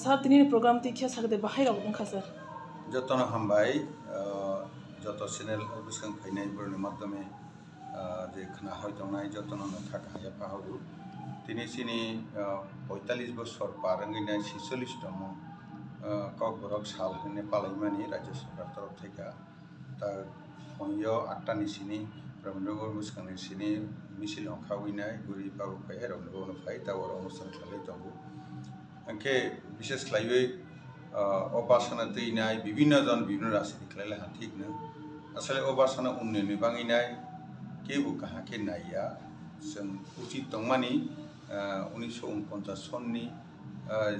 sar tini program ti kya sagde bahai rok ungkha sar যতন হামবাই যত channel বিসং ফাইনাই বরনি মাধ্যমে যে খানা হয়তো নাই যতন থাকা হায়া পাহরু তিনি সিনি 45 বছর পারঙ্গিনাই 46 তম ককবরক সাল হনে পালাইমানি রাজ্য সরকার তরফ থেকে তা হইয় 8টা নিসিনি রবীন্দ্রনগর মুসকানি সিনি মিছিল অংখাউইনাই গুরি বাবু ফাই রবীন্দ্রনগর ফাই তাওর অনুষ্ঠান খালাই দङ अंखे विशेष खालामै अबासना दैनाय विभिन्न जन विभिन्न राजनीति खालायला हाथिक न असले अबासना उन्नयन बाङिनाय केबो कहा के नाया जों उचित दंमानि 1949 सननि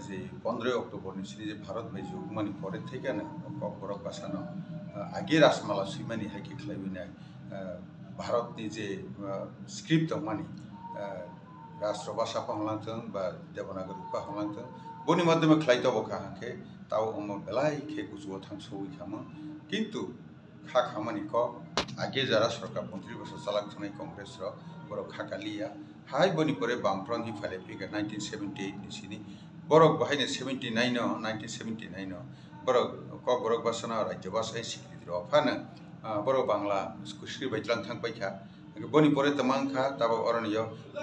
जे 15 अक्ट'बरनि सिनि जे भारत बायजो मानि परे थेगानो ककबरक बासानो आगे राजमाला सैमानि हायके खालायबिनाय भारतनि जे स्क्रिप्ट दंमानि राष्ट्र भाषा पाहलांथों बा देवनागरी पाहलांथों बनि माध्यमे खालायतो बखा हाके ताव अम बेलाय खे गुजुआ थांसौइ खामो किन्तु खा खामानि क आगे जरा सरकार 35 बছর चालाक थानाय कांग्रेस र बरक खाकालिया हाय बनि परे बामफ्रन्ट फाले फैगा 1978 निसिनि बरक बहायने 79 न 1979 न बरक ककबरक बासना राज्य भाषा स्वीकृति र फानो बरक बांग्ला स्क्रिप्ट बायज्लां थांबायखा बनि परे तमांखा तब अरण्य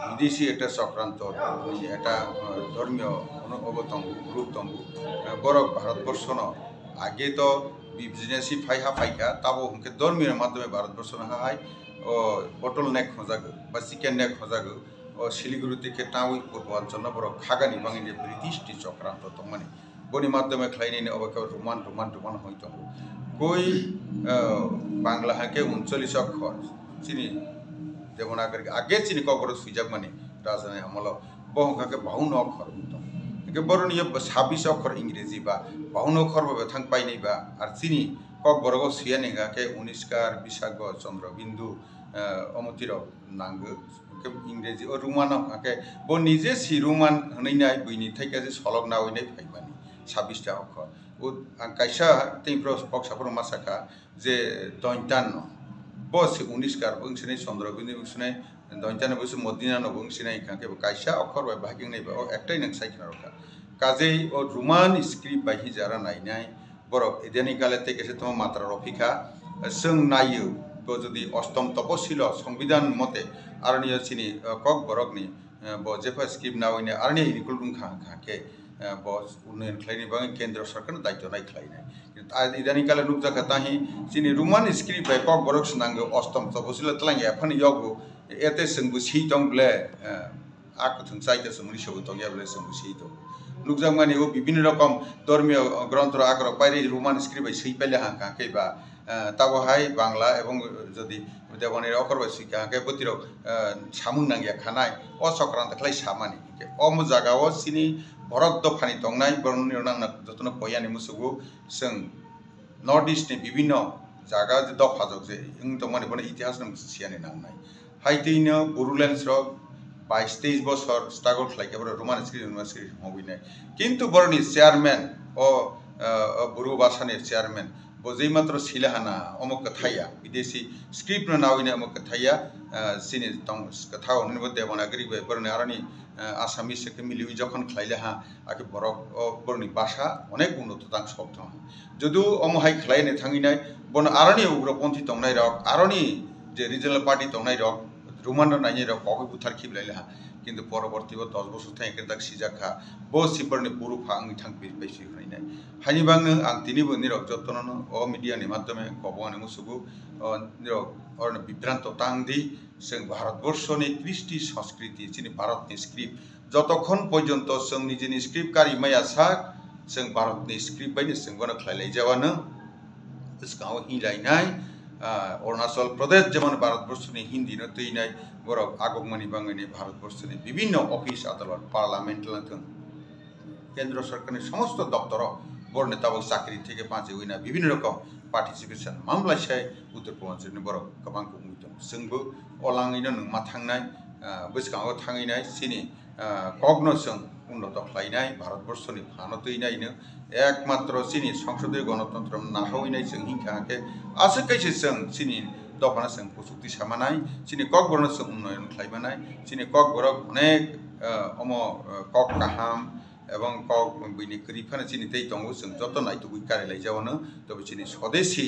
विदेशी एक चक्रांत एक धर्मीय अवतंग ग्रुप दङ बरक भारतवर्ष आगे तो बिजनेसी फाइहा फाइका तब उनके धर्मीय माध्यमे भारतवर्ष हाय बटल नेक हजागो बा चिकेन नेक हजागो सिलिगुड़ी के टाउन पूर्वांचल बरक खागानि बाङिनि ब्रिटिश चक्रांत दंमानि बनि माध्यमे खालायनायनि अबेखा रोमान हयतो गई बांग्ला हाके 39 अक्षर चिनी देवनागरी आगे चिनी ककबरक सुइजाक माने राजधानी আমল बहंखा के 52 अक्षर होता के बरनिय 26 अक्षर इंग्रेजी बा 52 अक्षर बा थां पाइनै बा आर चिनी ककबरक सुयानेगा के 19 कार विशाख चंद्रबिंदु अमतिर नांगो के इंग्रेजी और रोमान के ब निजे सि रोमान हनैनाय बैनि थाइका जे सलग नावैनाय फाइमानि 26 टा अक्षर उ कायसा तैप्र पक्षाफोर मासाखा जे दैतान बस 19 कार बंसिनै चंद्रबिंदु बंसिनै दैतान बस मदिना न बंसिनै काके कायसा अक्षर बाय भागिं नै बा एकटाइ नों साइखना रखा काजै ओ रोमान स्क्रिप्ट बाहि जारा नायनाय बरक एदेनि कालेते केसे तम मात्रा रफिका जों नायो ब जदि अष्टम तपशिल संविधान मते आरनिय चिनि ककबरकनि ब जेफा स्क्रिप्ट नावैने आरनि इनिकुल रुंखा खाके बस उन्नयन खालायनि बाङै केन्द्र सरकारनि दायित्व नाय खालायनाय इदानि काले नुकजाखा ताहि चिनि रोमान स्क्रिप्ट बाय ककबरक सनांगो अष्टम तपशिल तलांगे आफानि यगो एते जोंबो सि दंब्ले आखु थों साइते सोमनि सबो दं याब्ले जोंबो सि दं नुकजाक माने ओ विभिन्न रकम धर्मीय ग्रन्थ आग्रह पाइरे रोमान स्क्रिप्ट बाय सै पेले हाका केबा ताबहाय बांग्ला एवं जदि देवनागरी अक्षर बाय सिका के बतिरो सामुं नांगिया खानाय अ सक्रांत खालाय सामानि के अम जागाव सिनि भरत दफानि दंनाय बरननि नांना जतन पयानि मुसुगु जों नर्थ ईस्ट नि विभिन्न जागा जे दफा जग जे जों दमानि बने इतिहास नम सियानि नांनाय हाइदैनो बुरुलेन्स र 22-23 बছর स्ट्रागल खालायके बर रोमान स्क्रिप्ट हबिनाय किन्तु बरनि चेयारमैन ओ बुरु भाषानि चेयारमैन बजै मात्र सिलाहाना अमुक कथाया विदेशी स्क्रिप्ट नावैने अमुक कथाया सिनि दं कथाव निबो देवनागरी बे बरनि आरनि आसामिस के मिलिउ जखन खालायले हा आके बरक बरनि भाषा अनेक उन्नत तां सब दं जदु अमहाय खालायने थांगिनाय बन आरनि उग्रपन्थी दंनाय रक आरनि जे रिजनल पार्टी दंनाय रक रोमान नायनि रक कगै बुथार खिबलायले हा किन्तु परवर्ती 10 बছর थां एकेदाक सिजाखा ब सिपरनि पुरुफा आंनि थां बैसि होनाय हानि बांनो आं तिनिबो निरक जतननो अ मीडियानि माध्यमे कबवानि मुसुगु निरक अरन बिभ्रांत तांदि जों भारतवर्षनि कृष्टि संस्कृति चिनि भारतनि स्क्रिप्ट जतक्षण पर्यन्त जों निजेनि स्क्रिप्ट कारिमाया सा जों भारतनि स्क्रिप्ट बायदि जों बन खालायलाय जावानो इसकाव हिलायनाय अरुणाचल प्रदेश जेमन भारतवर्षनि हिंदी न तैनाय बरक आगमनि बाङैनि भारतवर्षनि विभिन्न अफिस आदालत पार्लियामेंट लांथों केंद्र सरकारनि समस्त दप्तर बरने ताबक चाकरि थेके पाँचे हुइना विभिन्न रकम पार्टिसिपेशन मामलायसाय उत्तर पूर्वांचलनि बरक गोबां दं जोंबो अलाङैनो नोंमा थांनाय बैसकाङाव थाङैनाय सिनि कग्नोजों उन्नत खालायनाय भारतवर्षनि फानतैनायनो एकमात्र सिनि संसदीय गणतंत्र नाहावैनाय जों हिंखाके आसो कैसे जों सिनि दफाना जों प्रसुक्ति सामानाय सिनि ककबरनो जों उन्नयन खालायबानाय सिनि ककबरक अनेक अम कक काहाम এবং কক বিনি করিফানে চিনি তেই দंगो जों যত নাইতো বুই কারেলাই যাওनो তবে চিনি স্বদেশী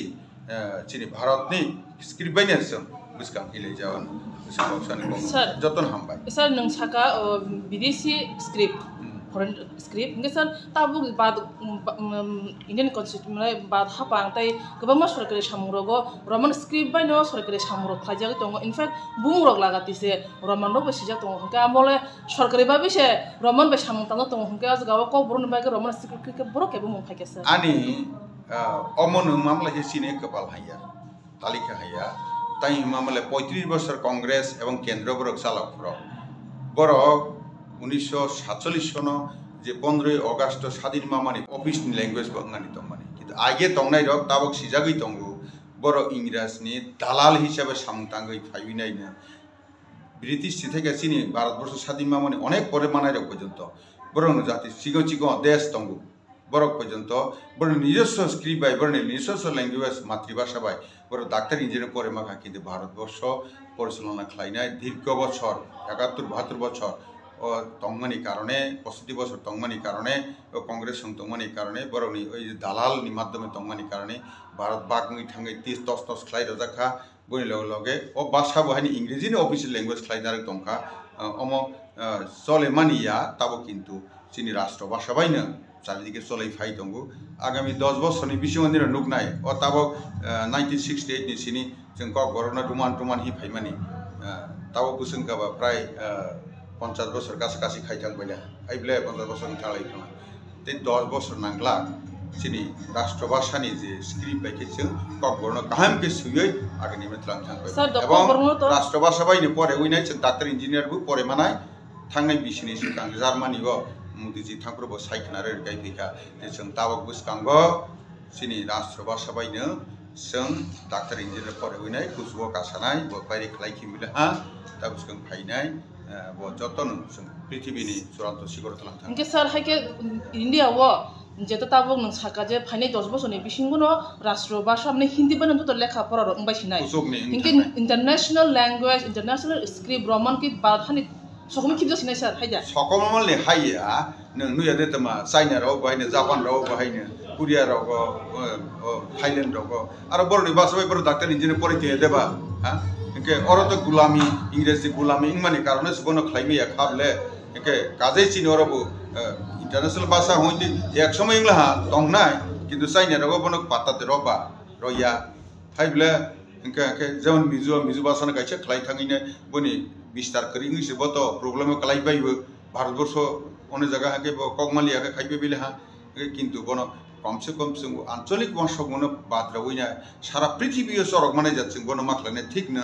চিনি भारतनि स्क्रिप्ट बायनो जों बुसकां हिलै जावनो Sir, जतन हामबाय sir nang saka bidesi script foreign script nge sir tabu bad Indian constitution mai bad hapang tai gobama sorkari samrogo roman script bai no sorkari samro khajag tongo in fact bungrok lagatise roman ro besija tongo hangka amole sorkari ba bise roman be samung tang tongo hangka az gawa ko burun bai roman script ke boro ke bumung phake sir ani অমনু মামলা হিসিনে কপাল হাইয়া তালিকা হাইয়া তাই মামলা 35 বছর কংগ্রেস এবং কেন্দ্র বরক চালকফর বড় 1947 সন যে 15 অগস্ট স্বাধীন মামানি অফিস ল্যাঙ্গুয়েজ বাঙালি তংমানি কিন্তু আগে তংনাই রক তাবক সিজাগই তঙ্গু বড় ইংরেজনি দালাল হিসাবে সামতাঙ্গই ফাইবিনাইনা ব্রিটিশ থেকে চিনি ভারতবর্ষ স্বাধীন মামানি অনেক পরে মানাই রক পর্যন্ত বড় জাতি সিগো চিগো দেশ তঙ্গু বরক পর্যন্ত বড় নিজস্ব স্ক্রিপ্ট বাই বড় নিজস্ব ল্যাঙ্গুয়েজ মাতৃভাষা বাই বড় ডাক্তার ইঞ্জিনিয়ার পরে মাখা কিন্তু ভারতবর্ষ পরিচালনা খাইনাই দীর্ঘ বছর 71-72 বছর ও তংমানি কারণে 65 বছর তংমানি কারণে ও কংগ্রেস তংমানি কারণে বড়নি ওই দালালনি মাধ্যমে তংমানি কারণে ভারত বাগনি থাঙ্গই 30 তস খাই রজাখা বই লগে ও ভাষা বহানি ইংরেজিনি অফিসিয়াল ল্যাঙ্গুয়েজ খাইনার তংখা অম চলে মানিয়া তাবো কিন্তু চিনি রাষ্ট্র ভাষা বাইনো চারিদিকে চলাই ফাই দंगो आगामी 10 বছরনি বিশি মন্দির নুকনাই ও তাবক 1968 नि सिनी जों क गरना टुमान हि फाइमानि ताबक बुसंगाबा प्राय 50 বছর কাছাকাছি খাইथां বাইলা आइब्ले 50 বছর थालाय खाना ते 10 বছর नांगला सिनी राष्ट्रभाषानि जे स्क्रिप्ट बायके जों क गरना गाहाम के सुयै आगनि मेथलां थांबाय এবং राष्ट्रभाषा बायनो परे उइनाय जों डाक्टर इन्जिनियार बु परे मानाय थांनाय बिसिनि सिगां जार्मानि बो मुदिजी थांग्रोबो सायखनारे गायफिका जों ताबक बुसकांगो सिनि राष्ट्रभाषा बायनो जों डाक्टर इन्जिनियार फरायनाय कुसुबो कासानाय बो बायरि खलायखि मिलहा ताबुसकां फायनाय बो जतन जों पृथ्वीनि चुरान्त सिगर थालांथां इनके सर हायके इंडिया वो जेता ताबक नों साका जे फायनाय 10 বছরनि बिसिंगनो राष्ट्रभाषा माने हिंदी बायनो तो लेखा फरा रंबायसिनाय इनके international language international script Roman की बाथानि সকম কি দিছ নাই স্যার হাইজা সকম মালে হাইয়া নং নুয়া দেতমা চাইনা রাও বাহাইনো জাপান রাও বাহাইনো কোরিয়া রাও থাইল্যান্ড রাও আর বড়নি বাসবাই বড় ডাক্তার ইঞ্জিনিয়ার পরিচয় দেবা হ্যাঁ একে অরত গুলামি ইংরেজি গুলামি ইংমানি কারণে সুবন খাইমিয়া খাবলে একে কাজে চিনি অরব ইন্টারন্যাশনাল ভাষা হইতে এক সময় ইংলাহা দংনাই কিন্তু চাইনা রাও বন পাতাতে রবা রইয়া হাইবলে একে যেমন মিজু ভাষা কাইছে খাই থাঙিনে বনি विस्तार करी इंग्लिश बो तो प्रॉब्लम कलाई पाइबो भारतवर्ष अने जगह हाके कगमालिया के खाइबे बिले हा किंतु बनो कम से कम जों आंचलिक भाषाखौनो बाद रावैना सारा पृथ्वीयाव सरक माने जाथों बनो माखलाने ठीक न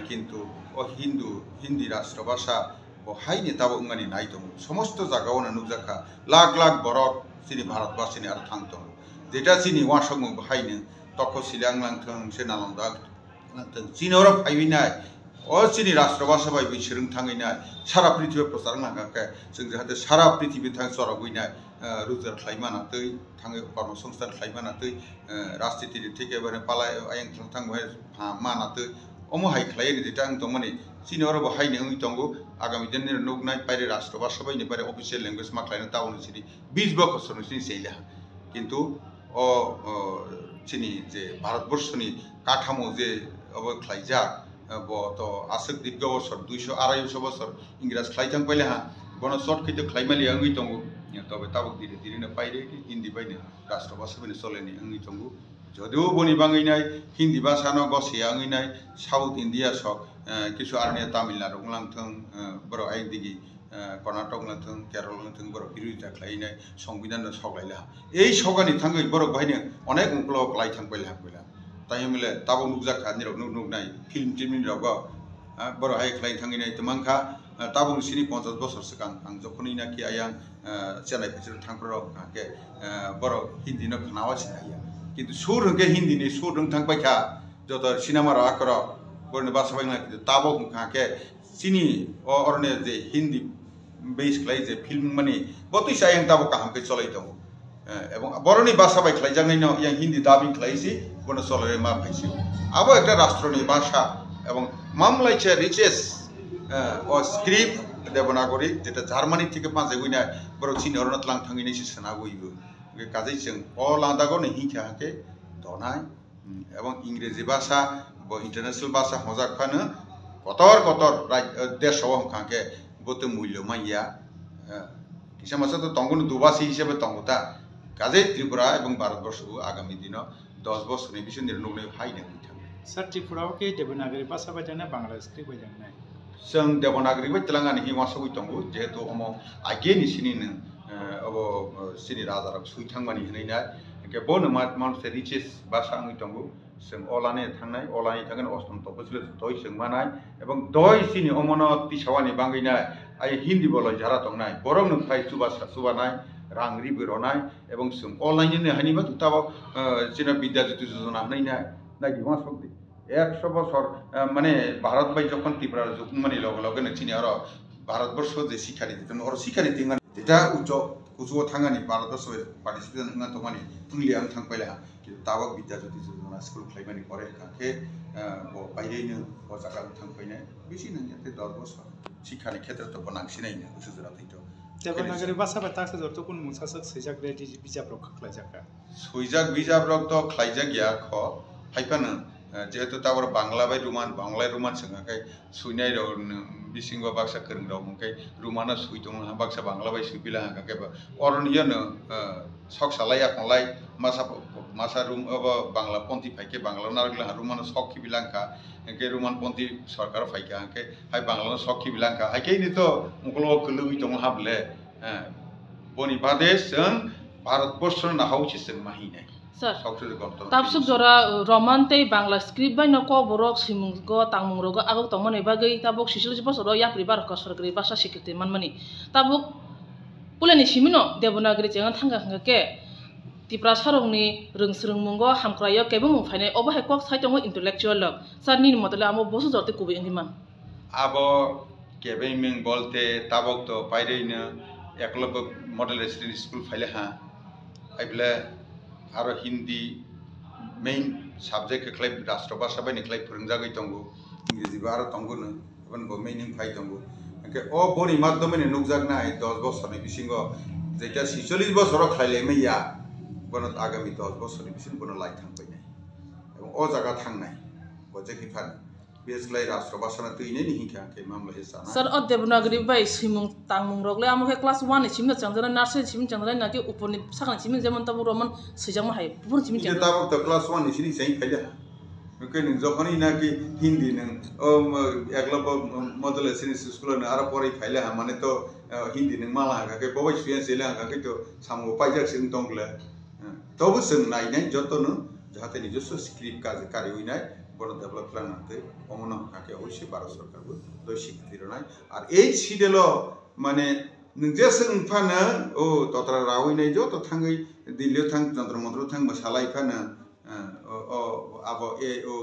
किंतु हिंदी राष्ट्र भाषा बहायनि ताबो माने नाय दं समस्त जागायावनो नुजाखा लाख लाख बरक जोंनि भारतबासिनि आरो थांथों जेटा जोंनि वासङ बहायनो तखसिलां लांथों सेनालंदा लांथों चीनआव फायबिनाय अचिनी राष्ट्रभाषा बाय बिसोरं थाङैना सारा पृथ्वी प्रसारण लागाखै जों जाहाथे सारा पृथ्वी थां सरगैना रुजार खालायमानातै थाङै कर्म संस्थान खालायमानातै राजनीति थेकेबारे पालाय आयं थांबाय मानातै अमहाय खालायनि जेटा आं दं माने चीनआव बाहायनो दंगो आगामी दिननि नुगनाय पारे राष्ट्रभाषा बायनो पारे अफिसियेल लैंग्वेज माखलायनो टाउन सिनि 20 বছর सिनि सेला किन्तु चिनी जे भारतवर्षनि काठामो जे अब खालायजा तो आसक दीर्घ बছর 200-250 বছর इंग्राज खालायथां पाइले हा बनो शर्ट खैतो खालायमालि आंगै दंगो तबे ताबक धीरे धीरे न पाइरे हिंदी बायनो राष्ट्रभाषा बायनो चलेनि आंगै दंगो जदिও बनि बाङैनाय हिंदी भाषा न गसे आंगैनाय साउथ इंडिया सक किसु आरनिया तामिलनाडु लांथों बर आइदिगि कर्नाटक लांथों केरल लांथों बर बिरुद्धा खालायनाय संविधान सगलायला এই সগানি थांगै बर बायनो अनेक मुखल खालायथां पाइले हाबैला ताई मिले ताबो नुजाखा निरक नुगनाय फिल्म टिमनि रगो बर हाय खालाय थांगिनाय तमांखा ताबो सिनि 50 বছর सिगां आं जखनि नाखि आयां चेन्नाइ फैसर थांफ्राव काके बर हिंदी न खनावासि हाया किन्तु सुर हके हिंदी नि सुर रं थांबायखा जत सिनेमा र आकर बरने भाषा बायना किन्तु ताबो काके सिनि अरने जे हिंदी बेस खालाय जे फिल्म माने बतैसा आं ताबो काहामके चलाय दं এবং বরনি ভাষা বাই খাইজাंगैन यां हिंदी दाबिं खालायसि बन सलरे मा फाइसि आबो एकटा राष्ट्रनि भाषा এবং मामलायचे रिचेस स्क्रिप्ट দেবনাগরী যেটা জার্মানি থেকে পাঁচে উইনা বড় চীন হরণত লাং থাঙ্গিনি সিসনা উইবো কাজে जों অল আদাগো নেহি খাকে দনাই এবং ইংরেজি ভাষা ব ইন্টারন্যাশনাল ভাষা হজাক ফানো কতর দেশাও খাকে বতে মূল্য মাইয়া কিসা মাসা তো তঙ্গন দুবাসী হিসেবে তঙ্গতা কাজে ত্রিপুরা এবং ভারতবর্ষ আগামী দিন 10 বছরের বেশি নির্ণয় হাইনে হইতাম স্যার ত্রিপুরাও কি দেবনাগরী ভাষা বাজানা বাংলা স্ক্রিপ্ট বাজানা जों देवनागरी बै तेलंगाना हि मासा बै दंगो जेहेतु अम आगेनि सिनिनो अब सिनि राजाराव सुइथांमानि हनैना के बोनो मानसे रिचेस भाषा मै दंगो जों अलानि थांगोन अष्टम तपसिल दय जों मानाय एबं दय सिनि अमन तिसावानि बांगैनाय आइ हिन्दी बोलै जारा दंनाय बरं फाय सुबानाय रांरि बिरनाय एबं जों अलाइनि हानिबा दुताव जिना विद्याज्योति योजना हनैनाय नायदि मासबि 100 বছর মানে ভারত বাই যখন ত্রিপুরা মানে লগে চিনি আর ভারতবর্ষ যে শিক্ষা নীতি ওর শিক্ষা নীতি যেটা উচ্চ থাঙ্গানি ভারতবর্ষ পার্টিসিপেশন হঙ্গা তো মানে তুইলে আং থাংপাইলা কিন্তু তাবাক বিদ্যাজ্যোতি যোজনা স্কুল খাইমানি করে কাকে বাইরেनो জায়গা থাংপাইনাय বেশি নাঙ্গাতে 10 বছর শিক্ষানি ক্ষেত্রে তো বানাंसिनाय না সুজরাতैथ देवनागरी भाषा बा तासे जरतो कुन मुसासक सैजाक रेडि बिजाब्रक खख्लायजाका सैजाक बिजाब्रक तो खलायजाक गया ख फाइफानो जेहेतु तावर बांग्ला बाय रुमान संगाखाय सुइनाय बिसिंग बाक्सा करंगाव मंखाय रुमाना सुइदों हा बाक्सा बांग्ला बाय सुइबिला हाकाके अरनियनो सकसालाय आखलाय मासा रुम अब बांग्ला पंथी फाइके बांग्ला नारगला रुमाना सकि बिलांका के रुमान पंथी सरकार फाइके हाके हाय बांग्ला सकि बिलांका हायके नि तो मुकलो कलुइ दं हाबले बनि बादेश जों भारतबर्ष नाहाउछि जों माहिनाय Sir, tapsuk jora romantei Bangla script bai no ko borok simunggo tangmungrogo agok tongmani bagai tabuk sisil bosoro yapri bar ko sorgri basa sikriti manmani tabuk pulani simino devanagari jangan thangga hangga ke tipra sarongni rengsrung mungo hamkrayo kebo mung phainai obo hai kok sai tongo intellectual log sir ni motole amo bosu jorte kubi engiman abo kebe ming bolte tabok to paireina eklob model residential school phaile ha aibla आरो Hindi main subject खलाय राष्ट्रभाषा bye निखलाय फोरोंजागै दंगो इंग्रेजी बारो दंगोनो एबन बो मेनिं phi दंगो के ओ बनि माध्यमे नुकजागनाय 10 बছरनि बिसिंगो जेटा 46 बছर खलायले मैया बन आगामी 10 बছरनि बिसिं बन लाइ थांबायनाय एबं ओ जागा थांनाय बजे किफान बेसलाय राष्ट्रभाषा तैने नि हिखा के मामला हिसाना सर ओ देवनागरी बाय सिमुं तांमुं रगले आमके क्लास 1 नि सिमना चंद्रा नर्सरी सिम चंद्रा नाके उपरनि साखा सिम जेमन तब रोमन सैजाम हाय बुन सिम चंद्रा ताबक त क्लास 1 नि सिनि सै फाइला ओके नि जखनि नाकि हिंदी नों एकलब मदल सिनिस स्कुल न आरो परै फाइला माने तो हिंदी नों माला हाके बबाय सुया सेला हाके तो सामो पाइजाक सिं दंगले तबो जों नायनाय जतनो जाहाते निजस्व स्क्रिप्ट कार्य होइनाय बड़ डेभलप खालामनांगौ अमन हाके अवश्य भारत सरकारबो दय स्वीकृति रनाय आर एच सिडेल माने नोंजे सोंफानो ओ तत्रा रावैनाय जो तो थांगै दिल्ली थां जंत्र मंत्र थां मसाला इफानो अब ए ओ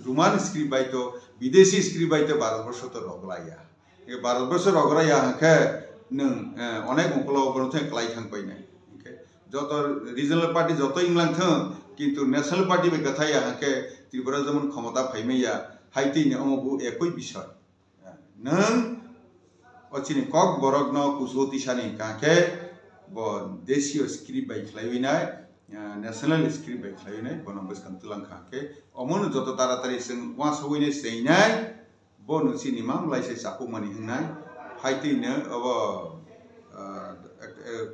रुमान स्क्रिप्ट बाय तो विदेशी स्क्रिप्ट बाय तो भारतवर्ष तो रगलाया ए भारतवर्ष रगराया हाके नों अनेक मुकलो बनथे क्लाइ थां पाइनाय ओके जत रिजनल पार्टी जत इंग्लांड थां किंतु नेशनल पार्टी बे कथाया हाके त्रिपुरा जमन क्षमता फाइमेया हाइतिनि अमबु एकই বিষয় नों अचिनि कक बरगनो कुसोति सानि काके ब देशीय स्क्रिप्ट बाय खलायनाय नेशनल स्क्रिप्ट बाय खलायनाय बनबस कंतलां काके अमन जत तारातारि जों वा सवैने सैनाय ब नसिनि माम लाइसे सापुमानि हंनाय हाइतिनो अब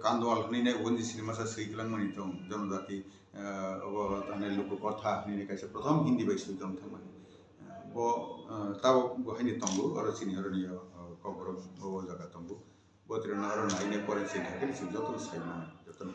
कान्दवाल हनैनाय वनजि सिनेमा सा सैगलांमानि दं जनजाति अब ताने लोक कथा हनैनाय कासे प्रथम हिंदी बाय सैगलां थांमानि ब ताब बहायनि तंगो आरो सिनि हरनि कबर ब जागा तंगो बत्रिना आरो नायने परे सिनि हाके जतन साइना जतन